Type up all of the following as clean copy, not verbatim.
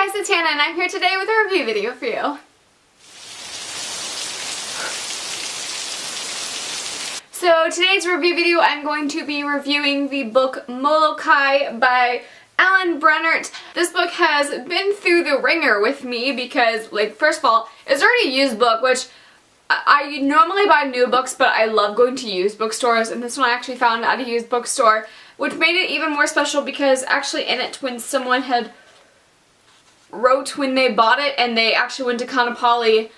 Hi guys, it's Hannah and I'm here today with a review video for you. So today's review video I'm going to be reviewing the book Molokai by Alan Brennert. This book has been through the ringer with me because, like, first of all, it's already a used book, which I normally buy new books, but I love going to used bookstores, and this one I actually found at a used bookstore, which made it even more special because actually in it when someone had wrote when they bought it, and they actually went to Kaanapali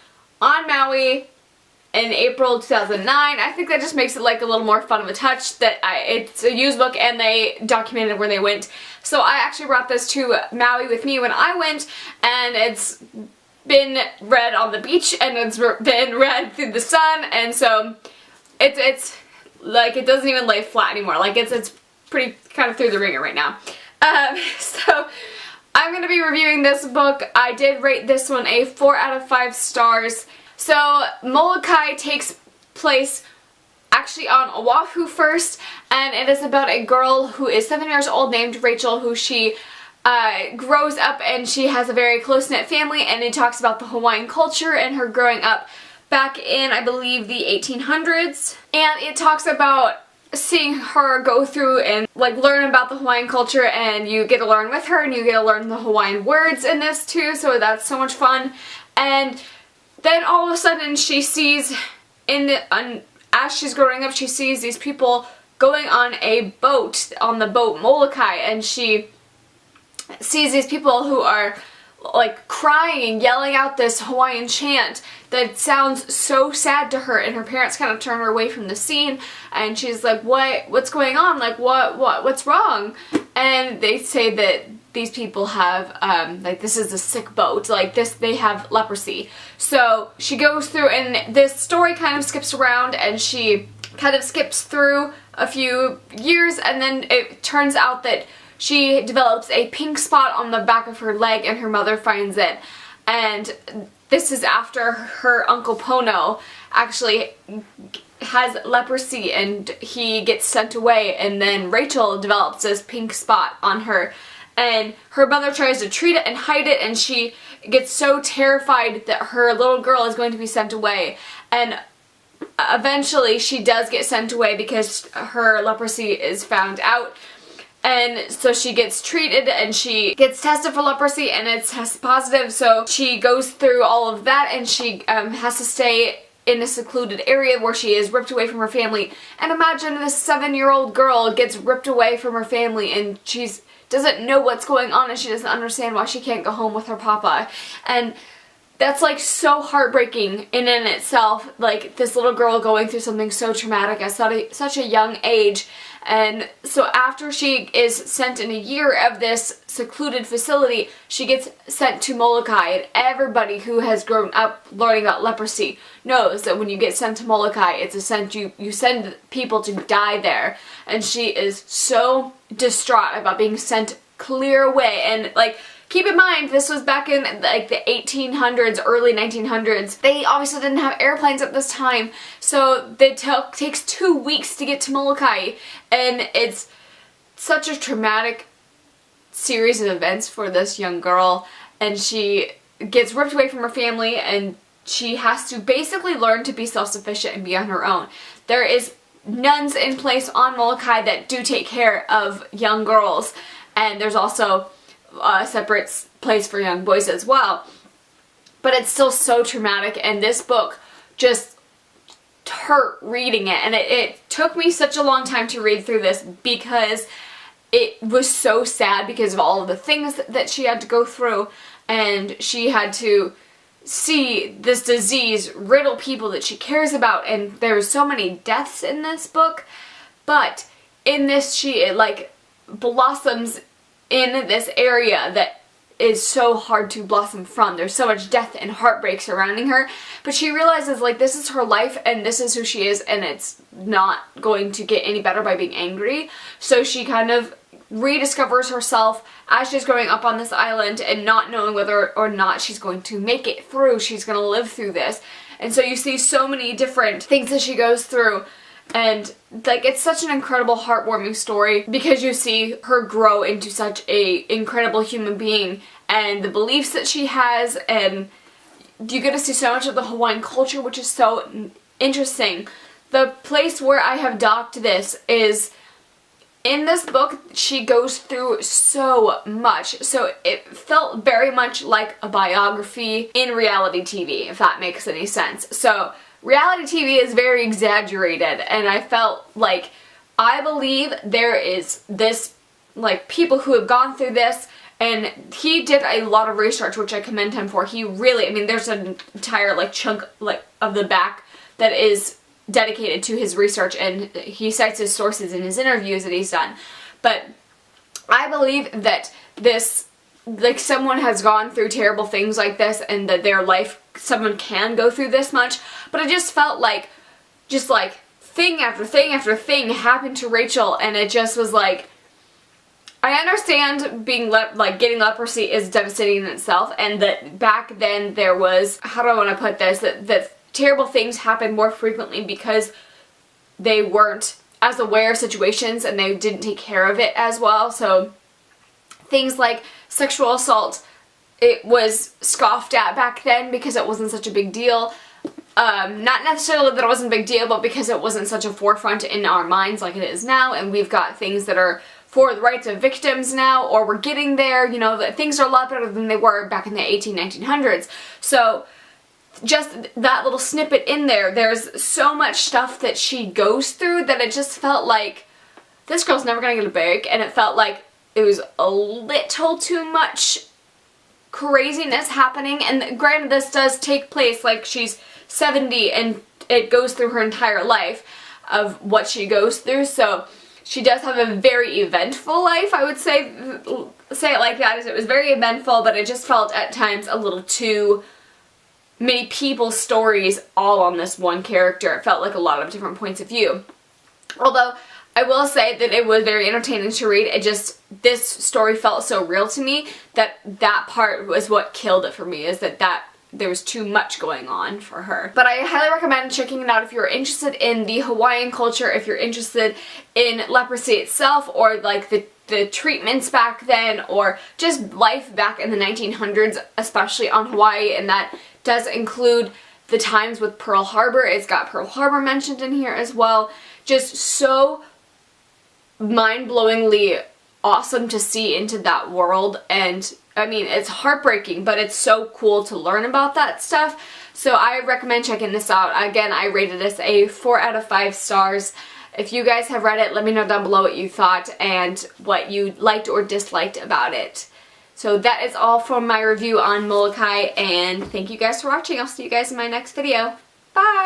on Maui in April 2009. I think that just makes it like a little more fun of a touch that it's a used book and they documented where they went. So I actually brought this to Maui with me when I went, and it's been read on the beach and it's been read through the sun, and so it's like it doesn't even lay flat anymore. Like it's pretty kind of through the ringer right now. So I'm going to be reviewing this book. I did rate this one a 4 out of 5 stars. So Molokai takes place actually on Oahu first, and it is about a girl who is 7 years old named Rachel, who she grows up and she has a very close-knit family, and it talks about the Hawaiian culture and her growing up back in, I believe, the 1800s. And it talks about seeing her go through and like learn about the Hawaiian culture, and you get to learn with her and you get to learn the Hawaiian words in this too, so that's so much fun. And then all of a sudden she sees as she's growing up, she sees these people going on a boat, on the boat Molokai, and she sees these people who are like crying and yelling out this Hawaiian chant that sounds so sad to her, and her parents kind of turn her away from the scene, and she's like, what's going on? Like, what's wrong? And they say that these people have like, this is a sick boat, like they have leprosy. So she goes through, and this story kind of skips around, and she kind of skips through a few years, and then it turns out that she develops a pink spot on the back of her leg, and her mother finds it. And this is after her Uncle Pono actually has leprosy and he gets sent away, and then Rachel develops this pink spot on her. And her mother tries to treat it and hide it, and she gets so terrified that her little girl is going to be sent away. And eventually she does get sent away because her leprosy is found out. And so she gets treated and she gets tested for leprosy, and it's tested positive, so she goes through all of that, and she has to stay in a secluded area where she is ripped away from her family. And imagine this 7-year-old girl gets ripped away from her family, and she's doesn't know what's going on, and she doesn't understand why she can't go home with her papa. And that's like so heartbreaking in itself, like this little girl going through something so traumatic at such a young age. And so after she is sent in a year of this secluded facility, she gets sent to Molokai, and everybody who has grown up learning about leprosy knows that when you get sent to Molokai, it's you send people to die there. And she is so distraught about being sent clear away, and like, keep in mind, this was back in like the 1800s, early 1900s. They obviously didn't have airplanes at this time, so it takes 2 weeks to get to Molokai, and it's such a traumatic series of events for this young girl, and she gets ripped away from her family, and she has to basically learn to be self-sufficient and be on her own. There is nuns in place on Molokai that do take care of young girls, and there's also a separate place for young boys as well. But it's still so traumatic, and this book just hurt reading it, and it took me such a long time to read through this because it was so sad because of all of the things that she had to go through, and she had to see this disease riddle people that she cares about, and there's so many deaths in this book. But in this, she like blossoms in this area that is so hard to blossom from. There's so much death and heartbreak surrounding her, but she realizes like this is her life and this is who she is, and it's not going to get any better by being angry. So she kind of rediscovers herself as she's growing up on this island and not knowing whether or not she's going to make it through, she's going to live through this. And so you see so many different things that she goes through, and like, it's such an incredible, heartwarming story because you see her grow into such a incredible human being and the beliefs that she has, and you get to see so much of the Hawaiian culture, which is so interesting. The place where I have docked this is, in this book, she goes through so much, so it felt very much like a biography in reality TV, if that makes any sense. So reality TV is very exaggerated, and I felt like, I believe there is this, like, people who have gone through this, and he did a lot of research, which I commend him for. He really, I mean, there's an entire, like, chunk, like, of the back that is dedicated to his research, and he cites his sources in his interviews that he's done. But I believe that this, like, someone has gone through terrible things like this, and that their life, someone can go through this much, but I just felt like, just like, thing after thing after thing happened to Rachel, and it just was like, I understand being getting leprosy is devastating in itself, and that back then there was, how do I want to put this, that terrible things happened more frequently because they weren't as aware of situations and they didn't take care of it as well. So things like sexual assault, it was scoffed at back then because it wasn't such a big deal. Not necessarily that it wasn't a big deal, but because it wasn't such a forefront in our minds like it is now, and we've got things that are for the rights of victims now, or we're getting there, you know, that things are a lot better than they were back in the 1900s. So just that little snippet in there, there's so much stuff that she goes through that it just felt like this girl's never gonna get a break, and it felt like it was a little too much craziness happening. And granted, this does take place, like, she's 70 and it goes through her entire life of what she goes through, so she does have a very eventful life, I would say it like that. It was very eventful, but it just felt at times a little too many people's stories all on this one character. It felt like a lot of different points of view. Although, I will say that it was very entertaining to read. It just, this story felt so real to me that that part was what killed it for me, is that there was too much going on for her. But I highly recommend checking it out if you're interested in the Hawaiian culture, if you're interested in leprosy itself, or like the treatments back then, or just life back in the 1900s, especially on Hawaii, and that does include the times with Pearl Harbor. It's got Pearl Harbor mentioned in here as well. Just so mind-blowingly awesome to see into that world, and I mean, it's heartbreaking, but it's so cool to learn about that stuff. So I recommend checking this out. Again, I rated this a 4 out of 5 stars. If you guys have read it, let me know down below what you thought and what you liked or disliked about it. So that is all for my review on Molokai, and thank you guys for watching. I'll see you guys in my next video. Bye!